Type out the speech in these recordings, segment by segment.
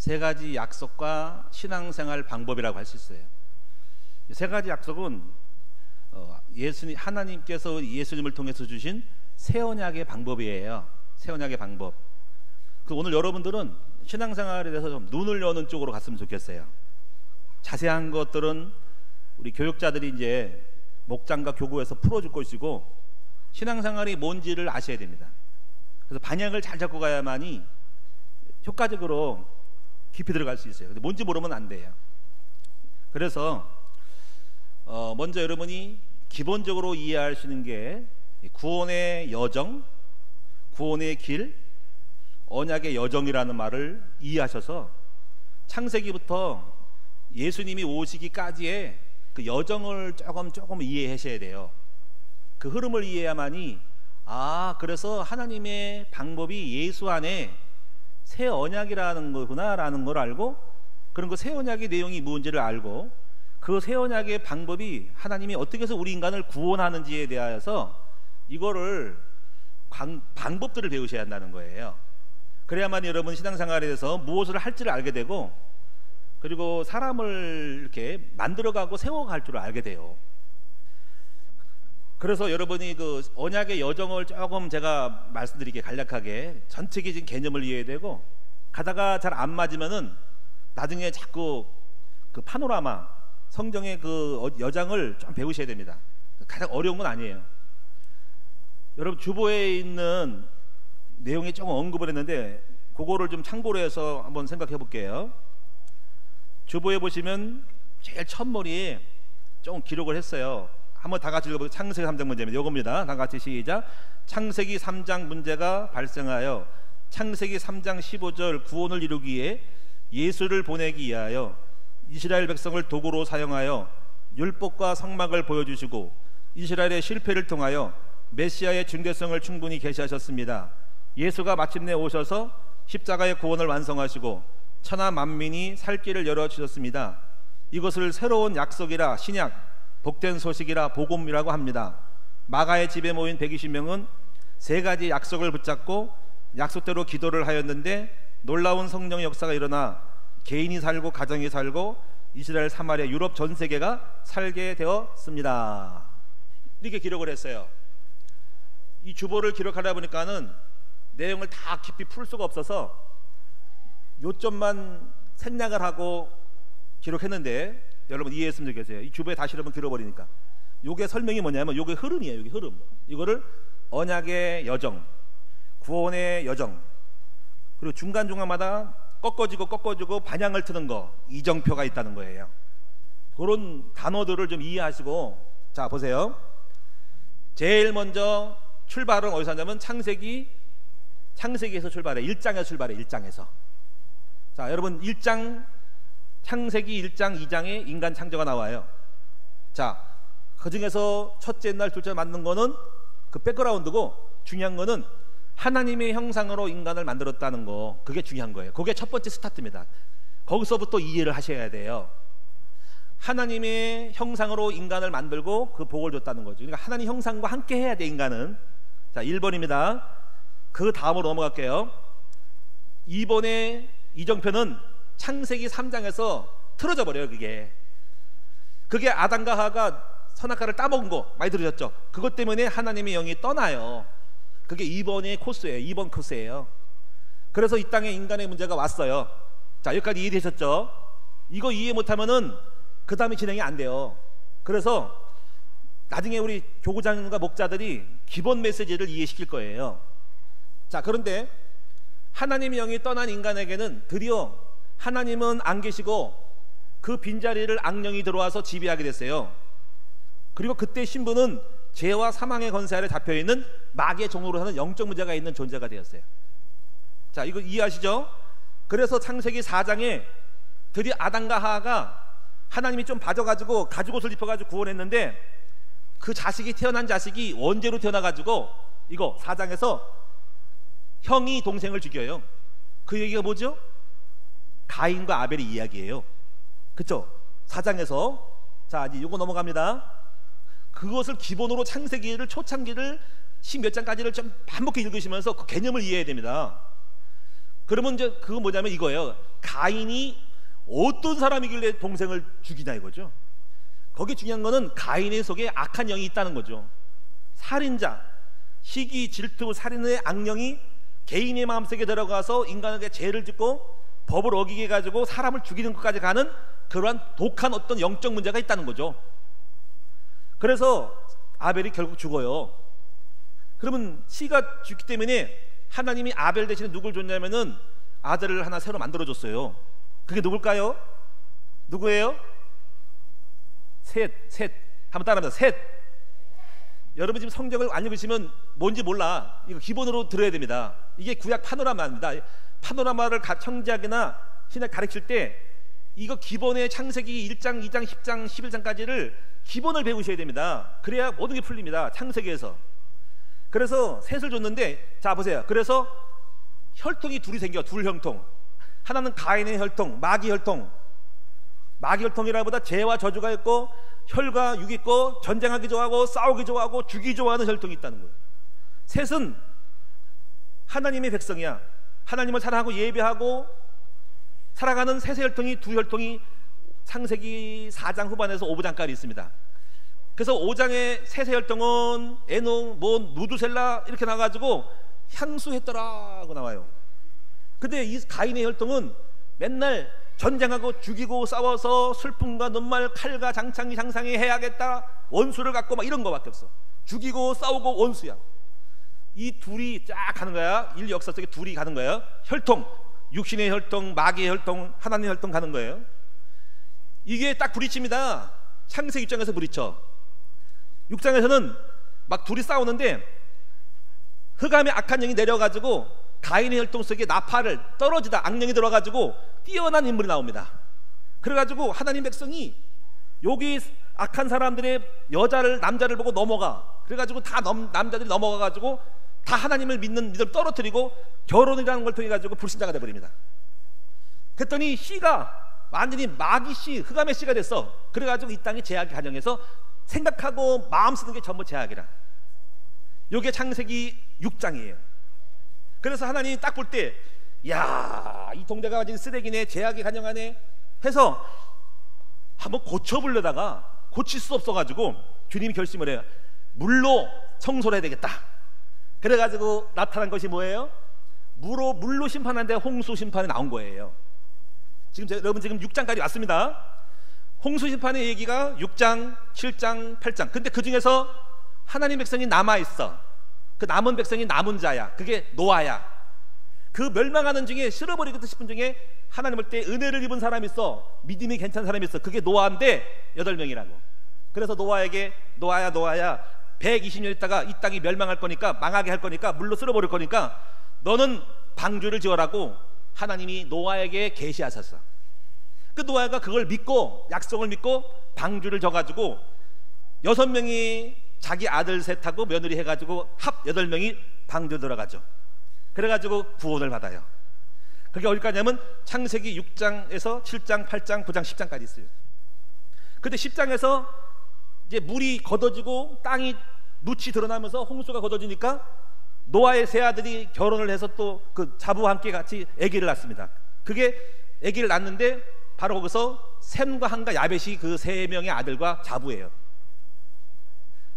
세 가지 약속과 신앙생활 방법이라고 할 수 있어요. 세 가지 약속은 하나님께서 예수님을 통해서 주신 새 언약의 방법이에요. 새 언약의 방법. 오늘 여러분들은 신앙생활에 대해서 좀 눈을 여는 쪽으로 갔으면 좋겠어요. 자세한 것들은 우리 교육자들이 이제 목장과 교구에서 풀어줄 것이고, 신앙생활이 뭔지를 아셔야 됩니다. 그래서 방향을 잘 잡고 가야만이 효과적으로 깊이 들어갈 수 있어요. 근데 뭔지 모르면 안 돼요. 그래서 먼저 여러분이 기본적으로 이해하시는 게 구원의 여정, 구원의 길, 언약의 여정이라는 말을 이해하셔서 창세기부터 예수님이 오시기까지의 그 여정을 조금 이해하셔야 돼요. 그 흐름을 이해해야만이 그래서 하나님의 방법이 예수 안에 새 언약이라는 거구나 라는 걸 알고, 그런 그 새 언약의 내용이 뭔지를 알고, 그 새 언약의 방법이 하나님이 어떻게 해서 우리 인간을 구원하는지에 대하여서 이거를 방법들을 배우셔야 한다는 거예요. 그래야만 여러분 신앙생활에 대해서 무엇을 할지를 알게 되고, 그리고 사람을 이렇게 만들어가고 세워갈 줄 알게 돼요. 그래서 여러분이 그 언약의 여정을 조금 제가 말씀드리게 간략하게 전체적인 개념을 이해해야 되고, 가다가 잘 안 맞으면은 나중에 자꾸 그 파노라마 성경의 그 여장을 좀 배우셔야 됩니다. 가장 어려운 건 아니에요. 여러분 주보에 있는 내용이 조금 언급을 했는데 그거를 좀 참고로 해서 한번 생각해 볼게요. 주보에 보시면 제일 첫머리에 좀 기록을 했어요. 한번 다 같이 읽어보세요. 창세기 3장 문제입니다. 이겁니다. 다 같이 시작. 창세기 3장 문제가 발생하여 창세기 3장 15절 구원을 이루기 위해 예수를 보내기 위하여 이스라엘 백성을 도구로 사용하여 율법과 성막을 보여주시고 이스라엘의 실패를 통하여 메시아의 중대성을 충분히 계시하셨습니다. 예수가 마침내 오셔서 십자가의 구원을 완성하시고 천하 만민이 살 길을 열어주셨습니다. 이것을 새로운 약속이라 신약, 복된 소식이라 복음이라고 합니다. 마가의 집에 모인 120명은 세 가지 약속을 붙잡고 약속대로 기도를 하였는데 놀라운 성령의 역사가 일어나 개인이 살고 가정이 살고 이스라엘, 사마리아, 유럽 전 세계가 살게 되었습니다. 이렇게 기록을 했어요. 이 주보를 기록하다 보니까는 내용을 다 깊이 풀 수가 없어서 요점만 생략을 하고 기록했는데 여러분 이해했으면 좋겠어요. 이 주보에 다시 한번 길어버리니까. 요게 설명이 뭐냐면 요게 흐름이에요. 요게 흐름. 이거를 언약의 여정, 구원의 여정, 그리고 중간중간마다 꺾어지고 반향을 트는 거, 이정표가 있다는 거예요. 그런 단어들을 좀 이해하시고, 자 보세요. 제일 먼저 출발은 어디서 하냐면 창세기에서 출발해. 1장에서 출발해. 1장에서. 자 여러분 창세기 1장 2장에 인간 창조가 나와요. 자 그 중에서 첫째 날 둘째 날 만든 거는 그 백그라운드고, 중요한 거는 하나님의 형상으로 인간을 만들었다는 거, 그게 중요한 거예요. 그게 첫 번째 스타트입니다. 거기서부터 이해를 하셔야 돼요. 하나님의 형상으로 인간을 만들고 그 복을 줬다는 거죠. 그러니까 하나님 형상과 함께 해야 돼 인간은. 자 1번입니다. 그 다음으로 넘어갈게요. 2번의 이정표는 창세기 3장에서 틀어져 버려요. 그게 아담과 하와가 선악과를 따먹은 거 많이 들으셨죠? 그것 때문에 하나님의 영이 떠나요. 그게 2번의 코스예요. 2번 코스예요. 그래서 이 땅에 인간의 문제가 왔어요. 자 여기까지 이해되셨죠? 이거 이해 못하면은 그 다음에 진행이 안 돼요. 그래서 나중에 우리 교구장과 목자들이 기본 메시지를 이해시킬 거예요. 자 그런데 하나님의 영이 떠난 인간에게는 드디어 하나님은 안 계시고 그 빈자리를 악령이 들어와서 지배하게 됐어요. 그리고 그때 신부는 죄와 사망의 권세 아래 잡혀있는 마귀의 종으로 사는 영적 문제가 있는 존재가 되었어요. 자 이거 이해하시죠? 그래서 창세기 4장에 드디어 아담과 하와가 하나님이 좀 봐줘가지고 가죽옷을 입혀가지고 구원했는데, 그 자식이 태어난 자식이 원죄로 태어나가지고 이거 4장에서 형이 동생을 죽여요. 그 얘기가 뭐죠? 가인과 아벨의 이야기예요. 그쵸? 4장에서. 자 이제 요거 넘어갑니다. 그것을 기본으로 창세기를 초창기를 10몇 장까지를 좀 반복해 읽으시면서 그 개념을 이해해야 됩니다. 그러면 이제 그거 뭐냐면 이거예요. 가인이 어떤 사람이길래 동생을 죽이냐 이거죠. 거기 중요한 거는 가인의 속에 악한 영이 있다는 거죠. 살인자, 시기, 질투, 살인의 악령이 개인의 마음속에 들어가서 인간에게 죄를 짓고 법을 어기게 해가지고 사람을 죽이는 것까지 가는 그러한 독한 어떤 영적 문제가 있다는 거죠. 그래서 아벨이 결국 죽어요. 그러면 씨가 죽기 때문에 하나님이 아벨 대신에 누굴 줬냐면은 아들을 하나 새로 만들어줬어요. 그게 누굴까요? 누구예요? 셋. 한번 따라합니다. 셋. 여러분 지금 성경을 안 읽으시면 뭔지 몰라. 이거 기본으로 들어야 됩니다. 이게 구약 파노라마입니다. 파노라마를 청지하거나 신약 가르칠 때 이거 기본의 창세기 1장, 2장, 10장, 11장까지를 기본을 배우셔야 됩니다. 그래야 모든 게 풀립니다. 창세기에서. 그래서 셋을 줬는데, 자 보세요. 그래서 혈통이 둘이 생겨. 둘 혈통. 하나는 가인의 혈통, 마귀 혈통. 마귀 혈통이라보다 죄와 저주가 있고 혈과 육이 있고 전쟁하기 좋아하고 싸우기 좋아하고 죽이기 좋아하는 혈통이 있다는 거예요. 셋은 하나님의 백성이야. 하나님을 사랑하고 예배하고 살아가는 셋의 혈통이, 두 혈통이 창세기 4장 후반에서 5장까지 있습니다. 그래서 5장의 셋의 혈통은 에녹, 무두셀라 이렇게 나와가지고 향수했더라고 나와요. 근데 이 가인의 혈통은 맨날 전쟁하고 죽이고 싸워서 슬픔과 눈말, 칼과 장창이 장상이 해야겠다, 원수를 갖고 막 이런 거밖에 없어. 죽이고 싸우고 원수야. 이 둘이 쫙 가는 거야. 인류 역사 속에 둘이 가는 거예요. 혈통, 육신의 혈통, 마귀의 혈통, 하나님의 혈통 가는 거예요. 이게 딱 부딪힙니다. 창세기 6장에서 부딪혀. 6장에서는 막 둘이 싸우는데 흑암의 악한 영이 내려가지고 가인의 혈통 속에 나팔을 떨어지다 악령이 들어가지고 뛰어난 인물이 나옵니다. 그래가지고 하나님 백성이 여기 악한 사람들의 여자를, 남자를 보고 넘어가. 그래가지고 다 남자들이 넘어가가지고 다 하나님을 믿는 믿음을 떨어뜨리고 결혼이라는 걸 통해 가지고 불신자가 돼버립니다. 그랬더니 씨가 완전히 마귀 씨, 흑암의 씨가 됐어. 그래가지고 이 땅에 제약의 가정에서 생각하고 마음 쓰는 게 전부 제약이라. 이게 창세기 6장이에요. 그래서 하나님이 딱 볼 때, 야, 이 동네가 가진 쓰레기네, 제약의 가정 안에 해서 한번 고쳐보려다가 고칠 수 없어가지고 주님이 결심을 해요. 물로 청소를 해야 되겠다. 그래가지고 나타난 것이 뭐예요? 물로 심판하는데 홍수 심판이 나온 거예요. 여러분 지금 6장까지 왔습니다. 홍수 심판의 얘기가 6장, 7장, 8장. 근데 그 중에서 하나님 백성이 남아있어. 그 남은 백성이 남은 자야. 그게 노아야. 그 멸망하는 중에 쓸어버리겠다 싶은 중에 하나님 볼 때 은혜를 입은 사람이 있어. 믿음이 괜찮은 사람이 있어. 그게 노아인데 8명이라고. 그래서 노아에게 노아야 120년 있다가 이 땅이 멸망할 거니까, 망하게 할 거니까, 물로 쓸어버릴 거니까 너는 방주를 지어라고 하나님이 노아에게 계시하셨어. 그 노아가 그걸 믿고, 약속을 믿고 방주를 져가지고 6명이 자기 아들 셋하고 며느리 해가지고 합 8명이 방주 들어가죠. 그래가지고 구원을 받아요. 그게 어디까지냐면 창세기 6장에서 7장, 8장, 9장, 10장까지 있어요. 근데 10장에서 이제 물이 걷어지고 땅이 늪이 드러나면서 홍수가 걷어지니까 노아의 세 아들이 결혼을 해서 또 그 자부와 함께 같이 아기를 낳습니다. 그게 아기를 낳는데 바로 거기서 셈과 함과 야벳이 그 세 명의 아들과 자부예요.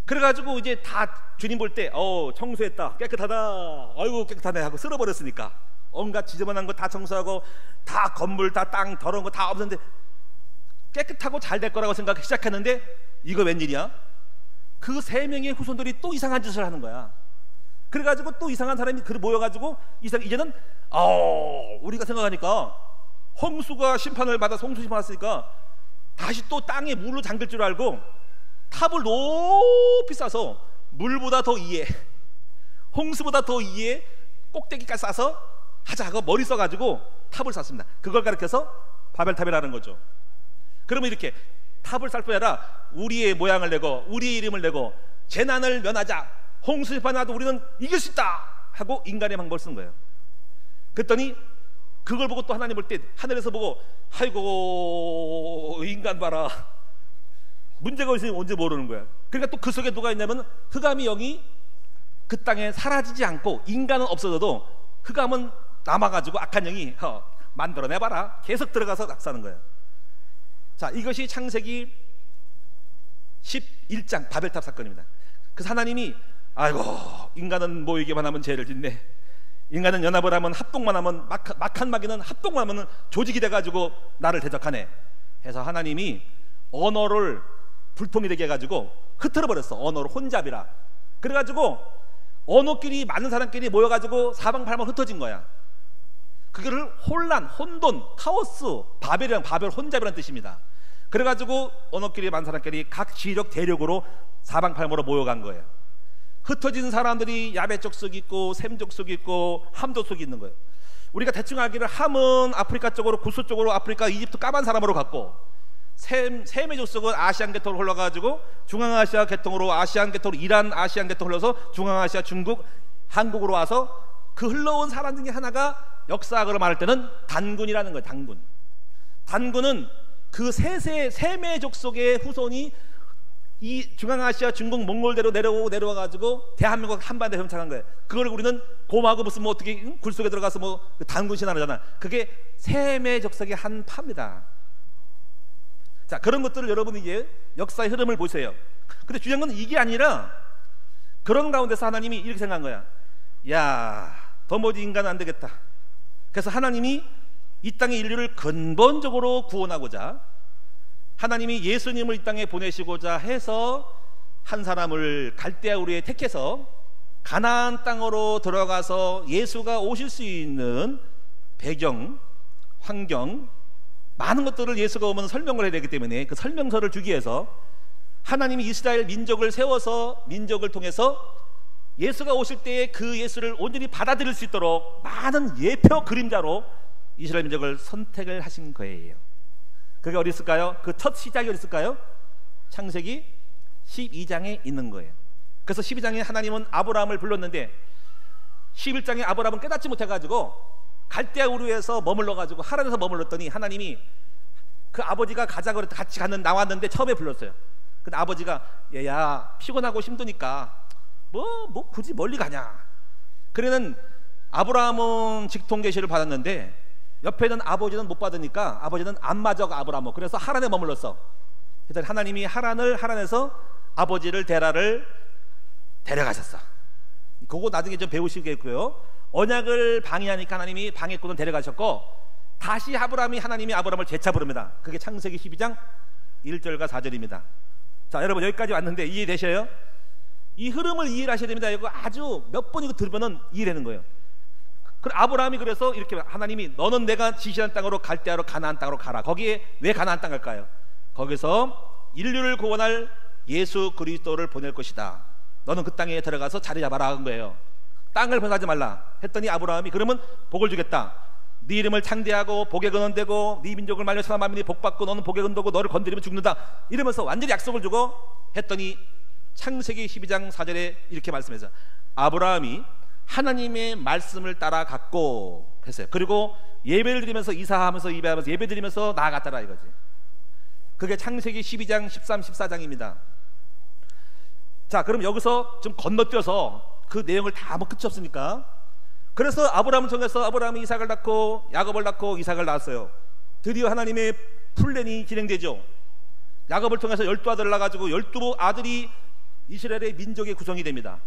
그래가지고 이제 다 주님 볼 때 청소했다, 깨끗하다, 아이고 깨끗하네 하고 쓸어버렸으니까 온갖 지저분한 거 다 청소하고 다 건물 다 땅 더러운 거 다 없었는데 깨끗하고 잘 될 거라고 생각하기 시작했는데 이거 웬일이야? 그 세 명의 후손들이 또 이상한 짓을 하는 거야. 그래가지고 또 이상한 사람이 모여가지고 이제는 우리가 생각하니까 홍수가 심판을 받아서 홍수 심판 받았으니까 다시 또 땅에 물로 잠길 줄 알고 탑을 높이 싸서 물보다 더 위에, 홍수보다 더 위에 꼭대기까지 싸서 하자 하고 머리 써가지고 탑을 쌌습니다. 그걸 가리켜서 바벨탑이라는 거죠. 그러면 이렇게 탑을 쌓을 뿐 아니라 우리의 모양을 내고 우리의 이름을 내고 재난을 면하자, 홍수 심판을 와도 우리는 이길 수 있다 하고 인간의 방법을 쓴 거예요. 그랬더니 그걸 보고 또 하나님 볼 때 하늘에서 보고 아이고 인간 봐라, 문제가 있으면 언제 모르는 거야. 그러니까 또 그 속에 누가 있냐면 흑암의 영이 그 땅에 사라지지 않고 인간은 없어져도 흑암은 남아가지고 악한 영이 만들어내봐라 계속 들어가서 낙사하는 거예요. 자, 이것이 창세기 11장 바벨탑 사건입니다. 그래서 하나님이 아이고 인간은 모이기만 하면 죄를 짓네, 인간은 연합을 하면 합동만 하면 막한 마귀는 합동만 하면 조직이 돼가지고 나를 대적하네 해서 하나님이 언어를 불통이 되게 해가지고 흩어져 버렸어. 언어를 혼잡이라. 그래가지고 언어끼리 많은 사람끼리 모여가지고 사방팔방 흩어진 거야. 그거를 혼란, 혼돈, 카오스, 바벨 혼잡이라는 뜻입니다. 그래가지고 언어끼리 많은 사람끼리 각 지력 대륙으로 사방팔방으로 모여간 거예요. 흩어진 사람들이 야베 족속이 있고 셈 족속이 있고 함 족속이 있는 거예요. 우리가 대충 알기를 함은 아프리카 쪽으로, 구스 쪽으로, 아프리카 이집트 까만 사람으로 갔고, 셈의 족속은 아시안 계통으로 흘러가지고 중앙아시아 계통으로, 아시안 계통으로 이란 아시안 계통 흘러서 중앙아시아 중국 한국으로 와서 그 흘러온 사람 중에 하나가 역사학으로 말할 때는 단군이라는 거예요. 단군은 그 셈의 족속의 후손이 이 중앙아시아 중국 몽골대로 내려와가지고 대한민국 한반도에 정착한 거예요. 그걸 우리는 고마고 무슨 뭐 어떻게 굴 속에 들어가서 뭐 단군 신화라잖아. 그게 셈의 족속의 한 파입니다. 자, 그런 것들을 여러분이 이제 역사의 흐름을 보세요. 근데 중요한 건 이게 아니라 그런 가운데서 하나님이 이렇게 생각한 거야. 야, 도무지 인간은 안 되겠다. 그래서 하나님이 이 땅의 인류를 근본적으로 구원하고자 하나님이 예수님을 이 땅에 보내시고자 해서 한 사람을 갈대아 우리에 택해서 가나안 땅으로 들어가서 예수가 오실 수 있는 배경, 환경, 많은 것들을 예수가 오면 설명을 해야 되기 때문에 그 설명서를 주기 위해서 하나님이 이스라엘 민족을 세워서 민족을 통해서 예수가 오실 때에 그 예수를 온전히 받아들일 수 있도록 많은 예표 그림자로 이스라엘 민족을 선택을 하신 거예요. 그게 어디 있을까요? 그 첫 시작이 어디 있을까요? 창세기 12장에 있는 거예요. 그래서 12장에 하나님은 아브라함을 불렀는데 11장에 아브라함은 깨닫지 못해가지고 갈대아 우르에서 머물러가지고 하란에서 머물렀더니 하나님이 그 아버지가 가자고 그래서 같이 나왔는데 처음에 불렀어요. 근데 아버지가 얘야 피곤하고 힘드니까 뭐 굳이 멀리 가냐. 그래는 아브라함은 직통 계시를 받았는데 옆에는 아버지는 못 받으니까 아버지는 안 맞아 아브라함. 그래서 하란에 머물렀어. 그래서 하나님이 하란에서 아버지를 데라를 데려가셨어. 그거 나중에 좀 배우시겠고요. 언약을 방해하니까 하나님이 방해꾼을 데려가셨고 다시 하나님이 아브라함을 재차 부릅니다. 그게 창세기 12장 1절과 4절입니다. 자, 여러분 여기까지 왔는데 이해되셔요? 이 흐름을 이해를 하셔야 됩니다. 이거 아주 몇 번 이거 들으면 이해되는 거예요. 아브라함이 그래서 이렇게 하나님이 너는 내가 지시한 땅으로 갈대아로 가나안 땅으로 가라. 거기에 왜 가나안 땅 갈까요? 거기서 인류를 구원할 예수 그리스도를 보낼 것이다. 너는 그 땅에 들어가서 자리 잡아라 한 거예요. 땅을 변하지 말라 했더니 아브라함이 그러면 복을 주겠다. 네 이름을 창대하고 복의 근원되고 네 민족을 말려 천하 만민이 복받고 너는 복의 근원되고 너를 건드리면 죽는다 이러면서 완전히 약속을 주고 했더니 창세기 12장 4절에 이렇게 말씀해서 아브라함이 하나님의 말씀을 따라갔고 했어요. 그리고 예배를 드리면서 이사하면서 예배 드리면서 나아갔더라 이거지. 그게 창세기 12장 13, 14장입니다. 자, 그럼 여기서 좀 건너뛰어서 그 내용을 다 하면 끝이 없으니까 그래서 아브라함을 통해서 아브라함이 이삭을 낳고 야곱을 낳고 이삭을 낳았어요. 드디어 하나님의 플랜이 진행되죠. 야곱을 통해서 12아들을 낳아가지고 12아들이 이스라엘의 민족의 구성이 됩니다.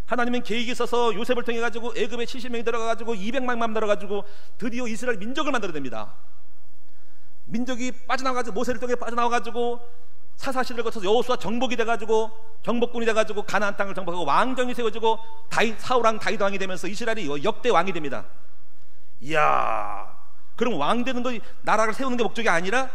하나님은 계획이 있어서 요셉을 통해 가지고 애굽에 70명이 들어가가지고 200만 들어가지고 드디어 이스라엘 민족을 만들어냅니다. 민족이 빠져나와가지고 모세를 통해 빠져나와가지고 사사시대를 거쳐서 여호수아 정복이 돼가지고 정복군이 돼가지고 가나안 땅을 정복하고 왕정이 세워지고 사울왕 다윗 왕이 되면서 이스라엘이 역대 왕이 됩니다. 이야, 그럼 왕 되는 거 나라를 세우는 게 목적이 아니라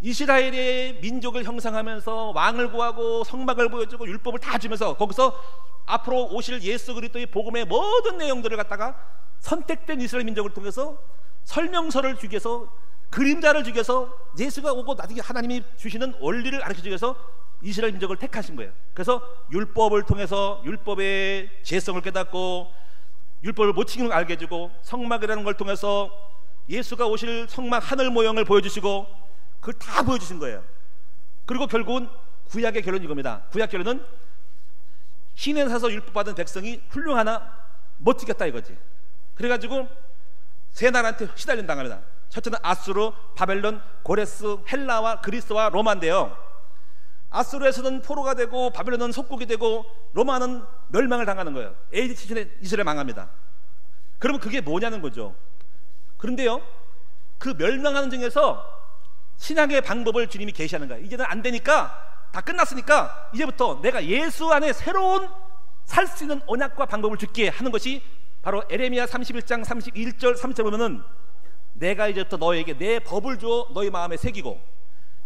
이스라엘의 민족을 형성하면서 왕을 구하고 성막을 보여주고 율법을 다 주면서 거기서 앞으로 오실 예수 그리스도의 복음의 모든 내용들을 갖다가 선택된 이스라엘 민족을 통해서 설명서를 주기 위해서 그림자를 주기 위해서 예수가 오고 나중에 하나님이 주시는 원리를 가르쳐주기 위해서 이스라엘 민족을 택하신 거예요. 그래서 율법을 통해서 율법의 죄성을 깨닫고 율법을 못 지키는 걸 알게 해주고 성막이라는 걸 통해서 예수가 오실 성막 하늘 모형을 보여주시고 그걸 다 보여주신 거예요. 그리고 결국은 구약의 결론이 이겁니다. 구약 결론은 신에 사서 율법 받은 백성이 훌륭하나 못 지켰다 이거지. 그래가지고 세 나라한테 시달림 당합니다. 첫째는 아수르, 바벨론, 고레스, 헬라와 그리스와 로마인데요. 아수르에서는 포로가 되고 바벨론은 속국이 되고 로마는 멸망을 당하는 거예요. AD 7년에 이스라엘 망합니다. 그러면 그게 뭐냐는 거죠. 그런데요, 그 멸망하는 중에서 신약의 방법을 주님이 계시하는 거예요. 이제는 안 되니까, 다 끝났으니까 이제부터 내가 예수 안에 새로운 살 수 있는 언약과 방법을 줄게 하는 것이 바로 에레미야 31장 31절 3절 보면은 내가 이제부터 너에게 내 법을 줘 너희 마음에 새기고,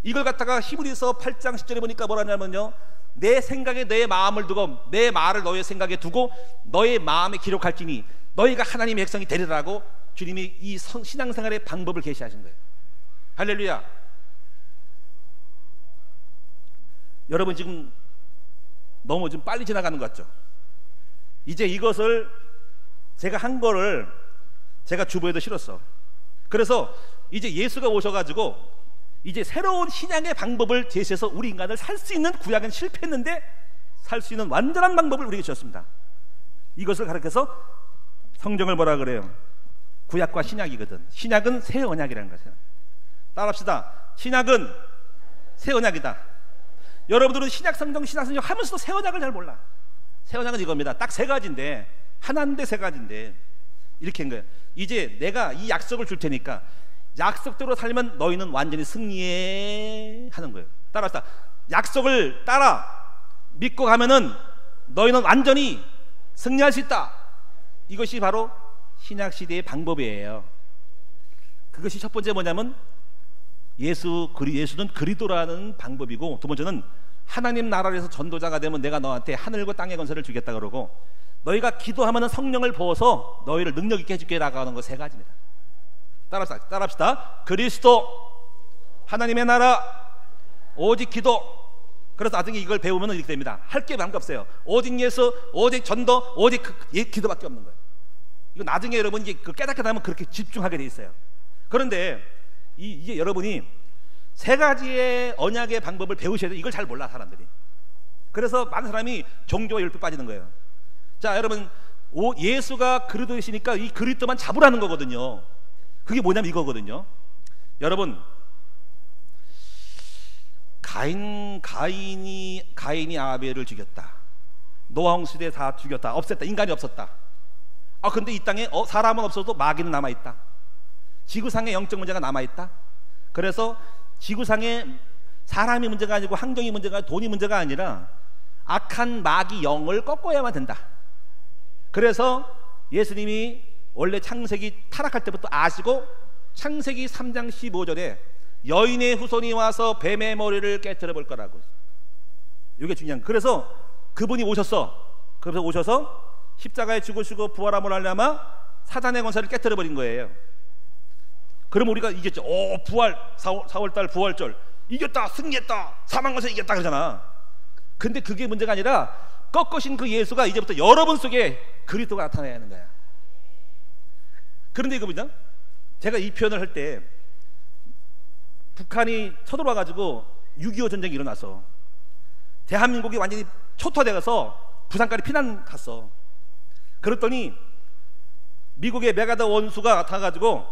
이걸 갖다가 히브리서 8장 10절에 보니까 뭐라냐면요, 내 생각에 내 마음을 두고 내 말을 너의 생각에 두고 너의 마음에 기록할지니 너희가 하나님의 백성이 되리라고 주님이 이 신앙생활의 방법을 계시하신 거예요. 할렐루야. 여러분 지금 너무 좀 빨리 지나가는 것 같죠? 이제 이것을 제가 한 거를 제가 주보에도 실었어. 그래서 이제 예수가 오셔가지고 이제 새로운 신앙의 방법을 제시해서 우리 인간을 살 수 있는, 구약은 실패했는데 살 수 있는 완전한 방법을 우리에게 주셨습니다. 이것을 가르쳐서 성경을 뭐라 그래요? 구약과 신약이거든. 신약은 새 언약이라는 거죠. 따라합시다. 신약은 새 언약이다. 여러분들은 신약 성경 하면서도 새 언약을 잘 몰라. 새 언약은 이겁니다. 딱 세 가지인데, 하나인데 세 가지인데 이렇게 한 거예요. 이제 내가 이 약속을 줄 테니까 약속대로 살면 너희는 완전히 승리해 하는 거예요. 따라합시다. 약속을 따라 믿고 가면은 너희는 완전히 승리할 수 있다. 이것이 바로 신약 시대의 방법이에요. 그것이 첫 번째 뭐냐면 예수는 그리스도라는 방법이고, 두 번째는 하나님 나라에서 전도자가 되면 내가 너한테 하늘과 땅의 권세를 주겠다 그러고, 너희가 기도하면 성령을 부어서 너희를 능력 있게 해줄게 라고 하는 거 세 가지입니다. 따라합시다. 그리스도, 하나님의 나라, 오직 기도. 그래서 나중에 이걸 배우면 이렇게 됩니다. 할 게 많은 게 없어요. 오직 예수, 오직 전도, 오직 기도밖에 없는 거예요. 이거 나중에 여러분 이제 깨닫게 되면 그렇게 집중하게 돼 있어요. 그런데 이제 여러분이 세 가지의 언약의 방법을 배우셔야 돼요. 이걸 잘 몰라 사람들이. 그래서 많은 사람이 종교와 율법에 빠지는 거예요. 자, 여러분, 예수가 그리스도이시니까 이 그리스도만 잡으라는 거거든요. 그게 뭐냐면 이거거든요. 여러분, 가인이 아벨을 죽였다. 노아 홍수대 다 죽였다. 없앴다. 인간이 없었다. 근데 이 땅에 사람은 없어도 마귀는 남아있다. 지구상에 영적 문제가 남아있다. 그래서 지구상에 사람이 문제가 아니고 환경이 문제가, 돈이 문제가 아니라 악한 마귀 영을 꺾어야만 된다. 그래서 예수님이 원래 창세기 타락할 때부터 아시고 창세기 3장 15절에 여인의 후손이 와서 뱀의 머리를 깨뜨려 볼 거라고. 이게 중요한. 그래서 그분이 그래서 오셔서 십자가에 죽으시고 부활함을 하려면 사단의 권세를 깨뜨려 버린 거예요. 그럼 우리가 이겼죠. 부활, 4월달 부활절 이겼다, 승리했다, 사망 권세 이겼다 그러잖아. 근데 그게 문제가 아니라 꺾으신 그 예수가 이제부터 여러분 속에 그리스도가 나타나야 하는 거야. 그런데 이거 뭐냐? 제가 이 표현을 할 때 북한이 쳐들어와 가지고 6.25 전쟁이 일어났어. 대한민국이 완전히 초토화돼서 부산까지 피난 갔어. 그랬더니 미국의 메가더 원수가 나타나가지고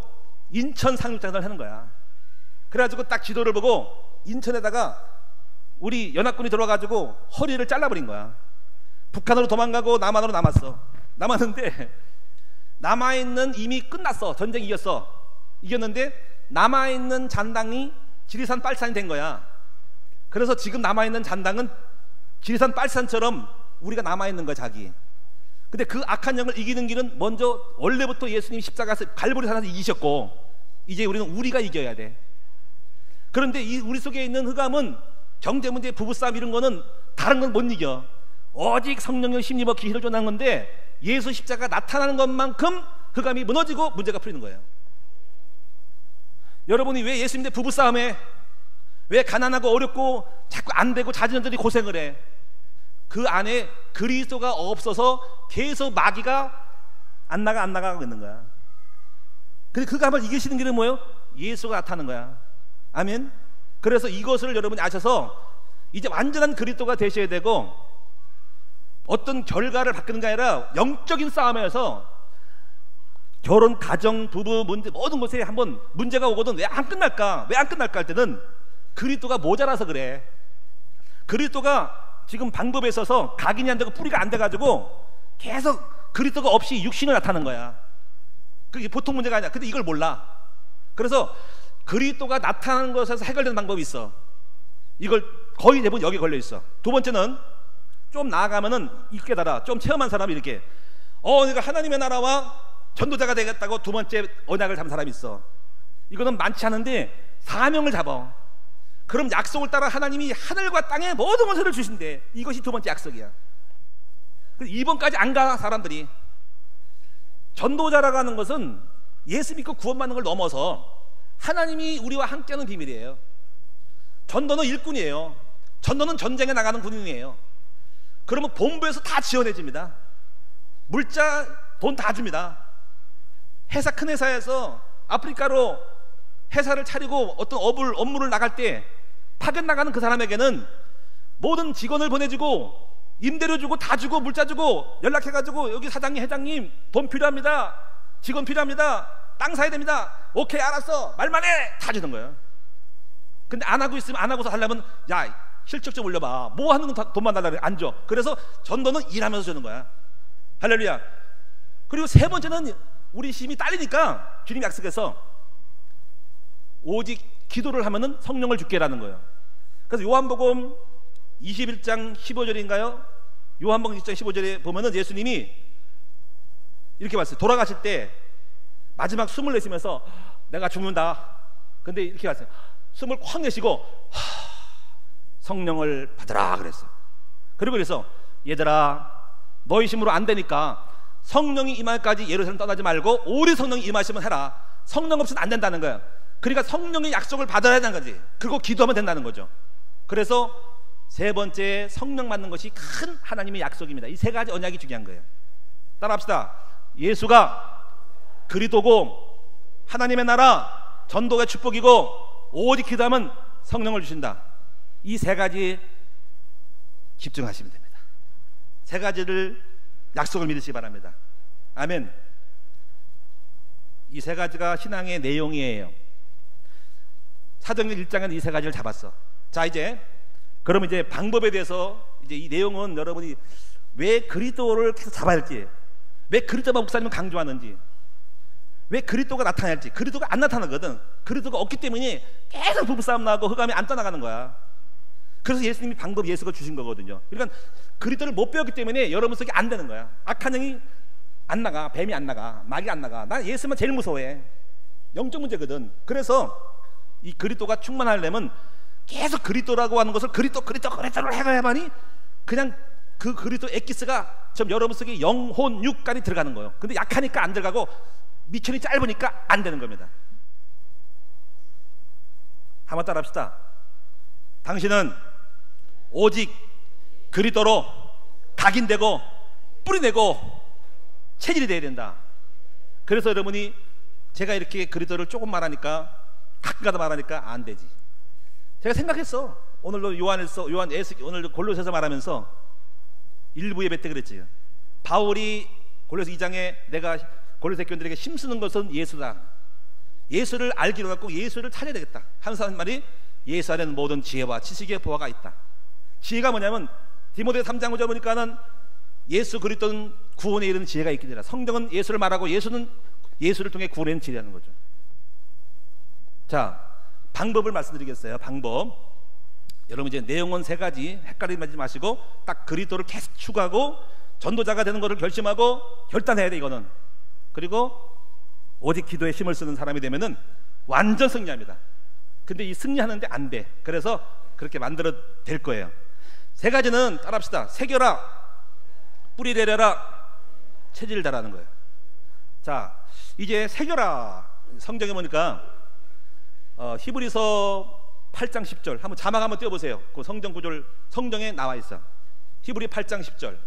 인천 상륙작전을 하는 거야. 그래가지고 딱 지도를 보고 인천에다가 우리 연합군이 들어와가지고 허리를 잘라버린 거야. 북한으로 도망가고 남한으로 남았는데 남아있는, 이미 끝났어. 전쟁이 이겼는데 남아있는 잔당이 지리산 빨산이 된 거야. 그래서 지금 남아있는 잔당은 지리산 빨산처럼 우리가 남아있는 거야, 자기. 근데 그 악한 영을 이기는 길은 먼저 원래부터 예수님 십자가에서 갈보리 산에서 이기셨고, 이제 우리는 우리가 이겨야 돼. 그런데 이 우리 속에 있는 흑암은 경제 문제, 부부싸움 이런 거는 다른 건 못 이겨. 오직 성령의 힘입어 기회를 줘난 건데, 예수 십자가 나타나는 것만큼 흑암이 무너지고 문제가 풀리는 거예요. 여러분이 왜 예수님의 부부싸움에 왜 가난하고 어렵고 자꾸 안 되고 자녀들이 고생을 해? 그 안에 그리스도가 없어서 계속 마귀가 안 나가고 있는 거야. 근데 그 흑암을 이기시는 길은 뭐예요? 예수가 나타나는 거야. 아멘. 그래서 이것을 여러분이 아셔서 이제 완전한 그리스도가 되셔야 되고, 어떤 결과를 바꾸는 게 아니라 영적인 싸움에서 결혼, 가정, 부부 문제 모든 것에 한번 문제가 오거든 왜 안 끝날까? 왜 안 끝날까 할 때는 그리스도가 모자라서 그래. 그리스도가 지금 방법에 있어서 각인이 안 되고 뿌리가 안 돼가지고 계속 그리스도가 없이 육신을 나타나는 거야. 그게 보통 문제가 아니야. 근데 이걸 몰라. 그래서 그리스도가 나타나는 것에서 해결되는 방법이 있어. 이걸 거의 대부분 여기 걸려 있어. 두 번째는 좀 나아가면은 이 깨달아. 좀 체험한 사람이 이렇게 내가 하나님의 나라와 전도자가 되겠다고 두 번째 언약을 잡은 사람이 있어. 이거는 많지 않은데 사명을 잡아. 그럼 약속을 따라 하나님이 하늘과 땅에 모든 것을 주신대. 이것이 두 번째 약속이야. 2번까지 안 가 사람들이. 전도자라고 하는 것은 예수 믿고 구원받는 걸 넘어서 하나님이 우리와 함께하는 비밀이에요. 전도는 일꾼이에요. 전도는 전쟁에 나가는 군인이에요. 그러면 본부에서 다 지원해줍니다. 물자 돈 다 줍니다. 회사, 큰 회사에서 아프리카로 회사를 차리고 어떤 업무를 나갈 때 파견 나가는 그 사람에게는 모든 직원을 보내주고 임대료 주고 다 주고 물자 주고 연락해가지고 여기 사장님, 회장님 돈 필요합니다. 직원 필요합니다. 땅 사야 됩니다. 오케이, 알았어. 말만 해. 다 주는 거예요. 근데 안 하고 있으면 안 하고서 하려면 야, 실적 좀 올려봐. 뭐 하는 건 돈만 달라 그래. 안 줘. 그래서 전도는 일하면서 주는 거야. 할렐루야. 그리고 세 번째는 우리 힘이 딸리니까 주님 약속해서 오직 기도를 하면은 성령을 주게라는 거예요. 그래서 요한복음 21장 15절인가요? 요한복음 21장 15절에 보면은 예수님이 이렇게 말했어요. 돌아가실 때 마지막 숨을 내쉬면서 내가 죽는다. 근데 이렇게 말했어요. 숨을 콱 내쉬고 성령을 받으라 그랬어요. 그리고 그래서 얘들아 너희 힘으로 안 되니까 성령이 임할까지 예루살렘 떠나지 말고 오래 성령이 임하시면 해라. 성령 없이는 안 된다는 거야. 그러니까 성령의 약속을 받아야 하는 거지. 그리고 기도하면 된다는 거죠. 그래서 세 번째 성령 받는 것이 큰 하나님의 약속입니다. 이 세 가지 언약이 중요한 거예요. 따라합시다. 예수가 그리스도고 하나님의 나라 전도가 축복이고 오직 기도하면 성령을 주신다. 이 세 가지 집중하시면 됩니다. 세 가지를 약속을 믿으시기 바랍니다. 아멘. 이 세 가지가 신앙의 내용이에요. 사도행전 1장에는 이 세 가지를 잡았어. 자, 이제 그러면 이제 방법에 대해서 이제 이 내용은 여러분이 왜 그리스도를 계속 잡아야 할지, 왜 그리스도만 목사님은 강조하는지, 왜 그리스도가 나타나야 할지. 그리스도가 안 나타나거든. 그리스도가 없기 때문에 계속 부부싸움 나고 흑암이 안 떠나가는 거야. 그래서 예수님이 방법 예수가 주신 거거든요. 그러니까 그리스도를 못 배웠기 때문에 여러분 속에 안 되는 거야. 악한 영이 안 나가, 뱀이 안 나가, 마귀가 안 나가. 난 예수만 제일 무서워해. 영적 문제거든. 그래서 이 그리스도가 충만하려면 계속 그리스도라고 하는 것을 그리스도를 해야만이 그냥 그 그리스도 엑기스가 좀 여러분 속에 영혼 육까지 들어가는 거예요. 근데 약하니까 안 들어가고 미천이 짧으니까 안 되는 겁니다. 한번 따라합시다. 당신은 오직 그리스도로 각인되고 뿌리내고 체질이 돼야 된다. 그래서 여러분이 제가 이렇게 그리스도를 조금 말하니까 가끔가다 말하니까 안 되지. 제가 생각했어. 오늘도 오늘도 골로새서 말하면서 일부 예배 때 그랬지. 바울이 골로새 2장에 내가 골로새 교인들에게 힘쓰는 것은 예수다. 예수를 알기로 갖고 예수를 찾아야 되겠다 하면서 하는 말이 예수 안에는 모든 지혜와 지식의 보화가 있다. 지혜가 뭐냐면 디모데 3장 5절 보니까는 예수 그리스도는 구원에 이르는 지혜가 있게 되라. 성경은 예수를 말하고 예수는 예수를 통해 구원의 지혜라는 거죠. 자, 방법을 말씀드리겠어요. 방법. 여러분 이제 내용은 세 가지 헷갈리지 마시고 딱 그리스도를 계속 추구하고 전도자가 되는 것을 결심하고 결단해야 돼. 이거는. 그리고 오직 기도에 힘을 쓰는 사람이 되면은 완전 승리합니다. 근데 이 승리하는데 안 돼. 그래서 그렇게 만들어 될 거예요. 세 가지는 따라합시다. 새겨라, 뿌리 내려라, 체질 달라는 거예요. 자, 이제 새겨라. 성경에 보니까 히브리서 8장 10절 한번 자막 한번 띄워보세요. 그 성경 구절 성경에 나와 있어. 히브리 8장 10절.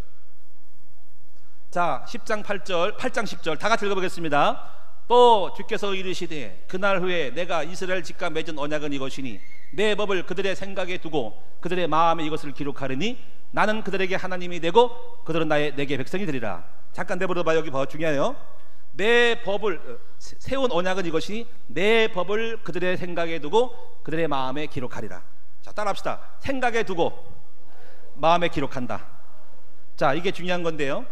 자, 10장 8절 8장 10절 다 같이 읽어보겠습니다. 또 주께서 이르시되 그날 후에 내가 이스라엘 집과 맺은 언약은 이것이니 내 법을 그들의 생각에 두고 그들의 마음에 이것을 기록하리니 나는 그들에게 하나님이 되고 그들은 내게 백성이 되리라. 잠깐 내버려 봐. 여기 봐. 중요해요. 내 법을 세운 언약은 이것이 내 법을 그들의 생각에 두고 그들의 마음에 기록하리라. 자, 따라합시다. 생각에 두고 마음에 기록한다. 자, 이게 중요한 건데요.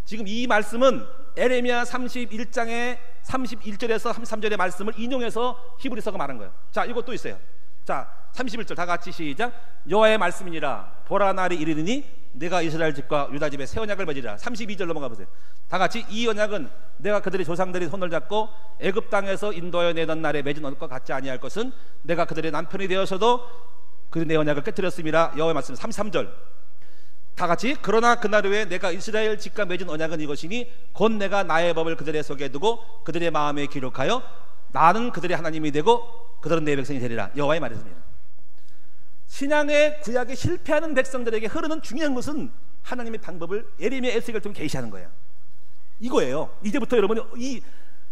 지금 이 말씀은 에레미야 31장의 31절에서 33절의 말씀을 인용해서 히브리서가 말한 거예요. 자, 이것도 있어요. 자, 31절 다 같이 시작. 여호와의 말씀이니라. 보라, 날이 이르리니 내가 이스라엘 집과 유다 집에 새 언약을 맺으리라. 32절 넘어가 보세요. 다 같이 이 언약은 내가 그들의 조상들이 손을 잡고 애굽 땅에서 인도하여 내던 날에 맺은 언약과 같지 아니할 것은 내가 그들의 남편이 되어서도 그 내 언약을 깨뜨렸음이라. 여호와의 말씀. 33절 다 같이. 그러나 그날 후에 내가 이스라엘 집과 맺은 언약은 이것이니 곧 내가 나의 법을 그들의 속에 두고 그들의 마음에 기록하여 나는 그들의 하나님이 되고 그들은 내 백성이 되리라. 여호와의 말이었습니다. 신앙의 구약에 실패하는 백성들에게 흐르는 중요한 것은 하나님의 방법을 예레미야 에스겔을 통해 계시하는 거예요. 이거예요. 이제부터 여러분이 이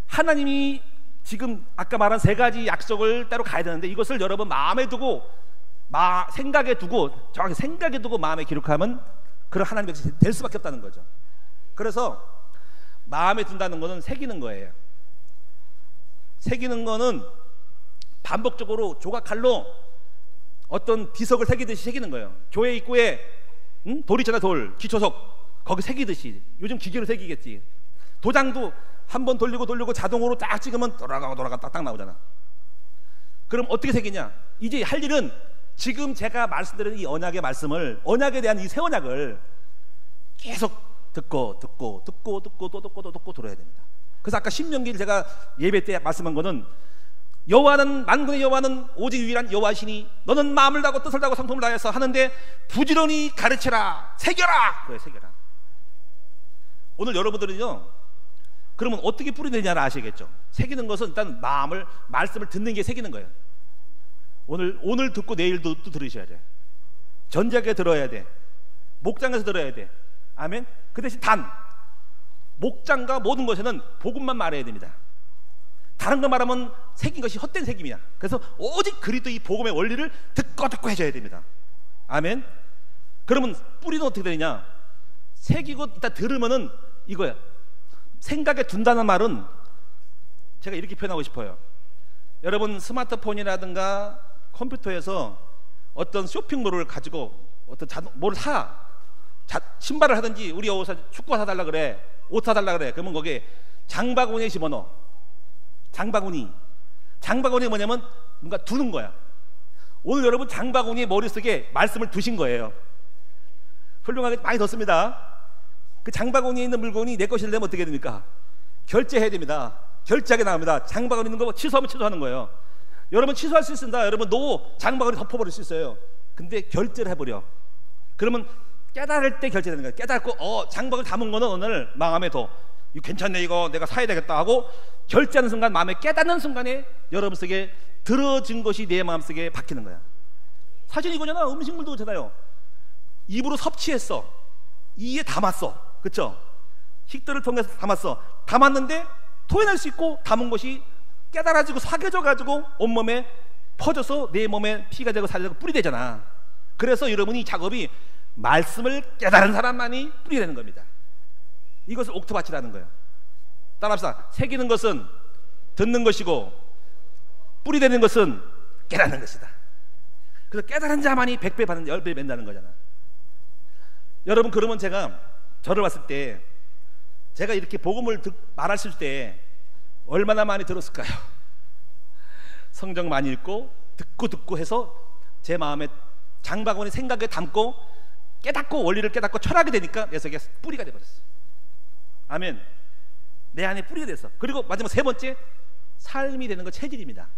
하나님이 지금 아까 말한 세 가지 약속을 따로 가야 되는데 이것을 여러분 마음에 두고 생각에 두고 정확히 생각에 두고 마음에 기록하면 그런 하나님의 백성이 될 수밖에 없다는 거죠. 그래서 마음에 둔다는 것은 새기는 거예요. 새기는 거는 반복적으로 조각칼로 어떤 비석을 새기듯이 새기는 거예요. 교회 입구에 돌 있잖아, 돌, 기초석 거기 새기듯이. 요즘 기계로 새기겠지. 도장도 한번 돌리고 자동으로 딱 찍으면 돌아가 딱 나오잖아. 그럼 어떻게 새기냐? 이제 할 일은 지금 제가 말씀드린 이 언약의 말씀을, 언약에 대한 이 새 언약을 계속 듣고 들어야 됩니다. 그래서 아까 신명기를 제가 예배 때 말씀한 거는 여호와는 만군의 여호와는 오직 유일한 여호와시니 너는 마음을 다하고 뜻을 다하고 성품을 다해서 하는데 부지런히 가르쳐라, 새겨라. 그래, 새겨라. 오늘 여러분들은요, 그러면 어떻게 뿌리느냐를 아시겠죠? 새기는 것은 일단 말씀을 듣는 게 새기는 거예요. 오늘 듣고 내일도 또 들으셔야 돼. 전작에 들어야 돼. 목장에서 들어야 돼. 아멘. 그 대신 목장과 모든 것에는 복음만 말해야 됩니다. 다른 거 말하면 새긴 것이 헛된 새김이야. 그래서 오직 그리스도의 이 복음의 원리를 듣고 해줘야 됩니다. 아멘. 그러면 뿌리는 어떻게 되느냐? 새기고 일단 들으면은 이거야. 생각에 둔다는 말은 제가 이렇게 표현하고 싶어요. 여러분 스마트폰이라든가 컴퓨터에서 어떤 쇼핑몰을 가지고 어떤 뭘 신발을 하든지 우리 여기서 축구 사달라 그래, 옷 사달라 그래. 그러면 거기에 장바구니에 집어넣어. 장바구니 뭐냐면 뭔가 두는 거야. 오늘 여러분 장바구니 머릿속에 말씀을 두신 거예요. 훌륭하게 많이 뒀습니다. 그 장바구니에 있는 물건이 내 것이려면 어떻게 됩니까? 결제해야 됩니다. 결제하게 나옵니다. 장바구니 있는 거 취소하면 취소하는 거예요. 여러분 취소할 수 있습니다. 여러분 장바구니 덮어버릴 수 있어요. 근데 결제를 해버려. 그러면 깨달을 때 결제되는 거예요. 깨닫고 장바구니 담은 거는 오늘 마음에 이거 괜찮네, 이거 내가 사야 되겠다 하고 결제하는 순간, 마음에 깨닫는 순간에 여러분 속에 들어진 것이 내 마음속에 박히는 거야. 사실 이거잖아. 음식물도 그렇잖아요. 입으로 섭취했어. 이에 담았어. 그쵸? 식도를 통해서 담았는데 토해낼 수 있고 담은 것이 깨달아지고 사겨져가지고 온몸에 퍼져서 내 몸에 피가 되고 살이 되고 뿌리 되잖아. 그래서 여러분이 이 작업이 말씀을 깨달은 사람만이 뿌리 되는 겁니다. 이것을 옥토밭이라는 거예요. 따라합시다. 새기는 것은 듣는 것이고 뿌리 되는 것은 깨닫는 것이다. 그래서 깨달은 자만이 100배 받는 10배 맺는다는 거잖아. 여러분, 그러면 제가 저를 봤을 때 제가 이렇게 복음을 말했을 때 얼마나 많이 들었을까요? 성경 많이 읽고 듣고 해서 제 마음에 장바구니 생각에 담고 깨닫고 원리를 깨닫고 철학이 되니까 내 속에 뿌리가 되어버렸어. 아멘. 내 안에 뿌리가 됐어. 그리고 마지막 세 번째, 삶이 되는 거 체질입니다.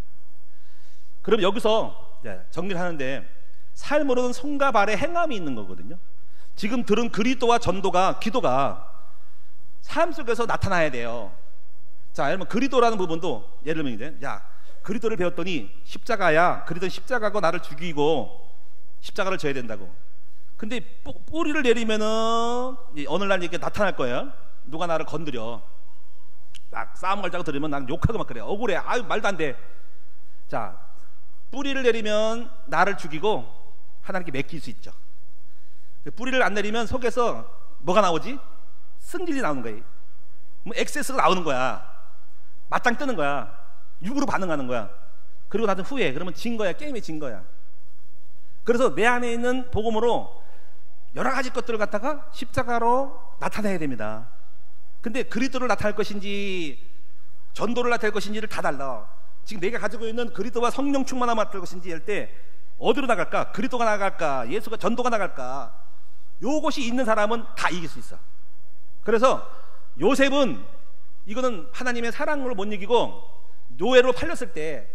그럼 여기서 정리를 하는데 삶으로는 손과 발의 행함이 있는 거거든요. 지금 들은 그리스도와 전도가, 기도가 삶 속에서 나타나야 돼요. 자, 여러분 그리스도라는 부분도 예를 들면 이제 그리스도를 배웠더니 십자가야. 그리스도는 십자가고 나를 죽이고 십자가를 져야 된다고. 근데 뿌리를 내리면은 어느 날 이렇게 나타날 거예요. 누가 나를 건드려. 막 싸움 걸자고 들으면 난 욕하고 막 그래. 억울해. 아유, 말도 안 돼. 자, 뿌리를 내리면 나를 죽이고 하나님께 맡길 수 있죠. 뿌리를 안 내리면 속에서 뭐가 나오지? 승질이 나오는 거예요. 뭐 XS가 나오는 거야. 맞짱 뜨는 거야. 육으로 반응하는 거야. 그리고 나도 후회. 그러면 진 거야. 게임에 진 거야. 그래서 내 안에 있는 복음으로 여러 가지 것들을 갖다가 십자가로 나타내야 됩니다. 근데 그리스도를 나타낼 것인지 전도를 나타낼 것인지를 다 달라. 지금 내가 가지고 있는 그리스도와 성령 충만함을 나타낼 것인지 할 때 어디로 나갈까? 그리스도가 나갈까? 예수가 전도가 나갈까? 요것이 있는 사람은 다 이길 수 있어. 그래서 요셉은 이거는 하나님의 사랑으로 못 이기고 노예로 팔렸을 때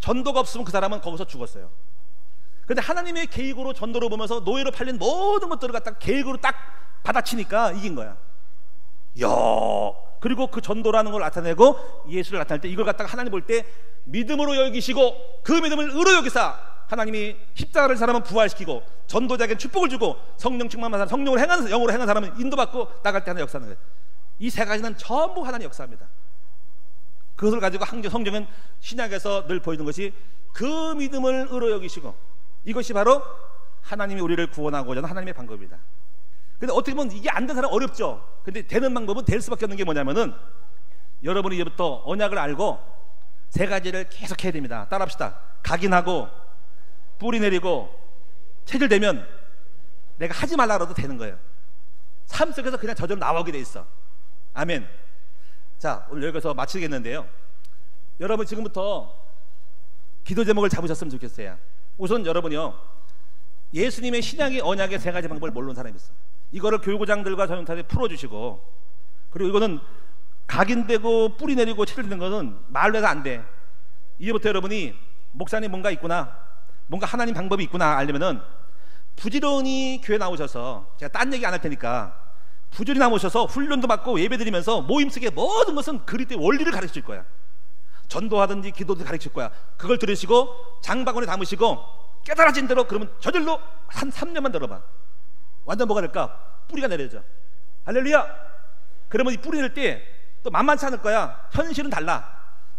전도가 없으면 그 사람은 거기서 죽었어요. 근데 하나님의 계획으로 전도를 보면서 노예로 팔린 모든 것들을 갖다가 계획으로 딱 받아치니까 이긴 거야. 이야. 그리고 그 전도라는 걸 나타내고 예수를 나타낼 때 이걸 갖다가 하나님 볼 때 믿음으로 여기시고 그 믿음을 의로 여기사 하나님이 십자가를 사람은 부활시키고 전도자에게 축복을 주고 성령 충만한 사람, 성령을 행하는 영으로 행하는 사람은 인도받고 나갈 때 하나님 역사하는 거예요. 이 세 가지는 전부 하나님 역사입니다. 그것을 가지고 성경은 신약에서 늘 보이는 것이 그 믿음을 의로 여기시고 이것이 바로 하나님이 우리를 구원하고자 하는 하나님의 방법입니다. 근데 어떻게 보면 이게 안 된 사람 어렵죠. 근데 되는 방법은 될 수밖에 없는 게 뭐냐면은 여러분이 이제부터 언약을 알고 세 가지를 계속 해야 됩니다. 따라합시다. 각인하고 뿌리 내리고 체질되면 내가 하지 말라 그래도 되는 거예요. 삶 속에서 그냥 저절로 나오게 돼 있어. 아멘. 자, 오늘 여기서 마치겠는데요. 여러분 지금부터 기도 제목을 잡으셨으면 좋겠어요. 우선 여러분이요, 예수님의 신약의 언약의 세 가지 방법을 모르는 사람이 있어. 이거를 교육부장들과 전용타에 풀어주시고, 그리고 이거는 각인되고 뿌리 내리고 체질되는 거는 말로 해서 안 돼. 이제부터 여러분이 목사님 뭔가 있구나, 뭔가 하나님 방법이 있구나 알려면은 부지런히 교회 나오셔서, 제가 딴 얘기 안 할 테니까 부지런히 나오셔서 훈련도 받고 예배 드리면서 모임 속의 모든 것은 그리스도의 원리를 가르쳐 줄 거야. 전도하든지 기도도 가르쳐 줄 거야. 그걸 들으시고 장바구니에 담으시고 깨달아진 대로 그러면 저절로 한 3년만 들어봐. 완전 뭐가 될까? 뿌리가 내려져. 할렐루야. 그러면 이 뿌리 내릴 때 또 만만치 않을 거야. 현실은 달라.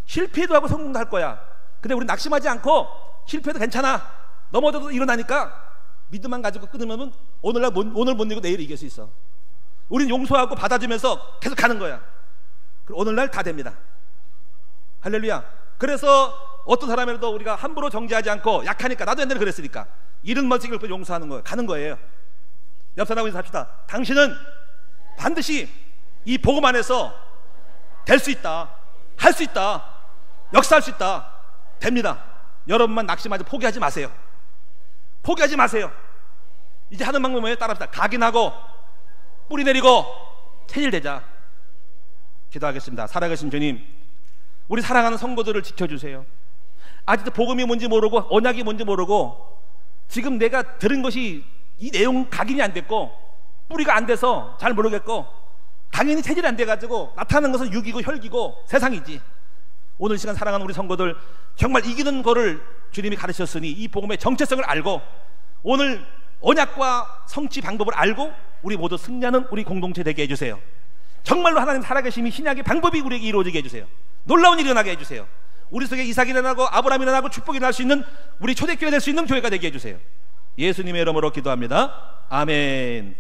실패도 하고 성공도 할 거야. 근데 우리 낙심하지 않고 실패도 괜찮아. 넘어져도 일어나니까 믿음만 가지고 끊으면 오늘 못 이기고 내일 이길 수 있어. 우린 용서하고 받아주면서 계속 가는 거야. 그리고 오늘날 다 됩니다. 할렐루야. 그래서 어떤 사람이라도 우리가 함부로 정죄하지 않고 약하니까, 나도 옛날에 그랬으니까 이른 멋지게 용서하는 거예요. 가는 거예요. 옆 사람하고 인사합시다. 당신은 반드시 이 복음 안에서 될 수 있다, 할 수 있다, 역사할 수 있다. 됩니다. 여러분만 낙심하지 포기하지 마세요. 포기하지 마세요. 이제 하는 방법은 뭐예요? 따라합시다. 각인하고 뿌리 내리고 체질되자. 기도하겠습니다. 살아계신 주님, 우리 사랑하는 성도들을 지켜주세요. 아직도 복음이 뭔지 모르고 언약이 뭔지 모르고 지금 내가 들은 것이 이 내용 각인이 안 됐고 뿌리가 안 돼서 잘 모르겠고 당연히 체질이 안 돼가지고 나타나는 것은 육이고 혈기고 세상이지. 오늘 시간 사랑하는 우리 성도들 정말 이기는 거를 주님이 가르쳤으니 이 복음의 정체성을 알고 오늘 언약과 성취 방법을 알고 우리 모두 승리하는 우리 공동체 되게 해주세요. 정말로 하나님 살아계심이 신약의 방법이 우리에게 이루어지게 해주세요. 놀라운 일이 일어나게 해주세요. 우리 속에 이삭이 일어나고 아브라함이 일어나고 축복이 일어날 수 있는 우리 초대교회 될 수 있는 교회가 되게 해주세요. 예수님의 이름으로 기도합니다. 아멘.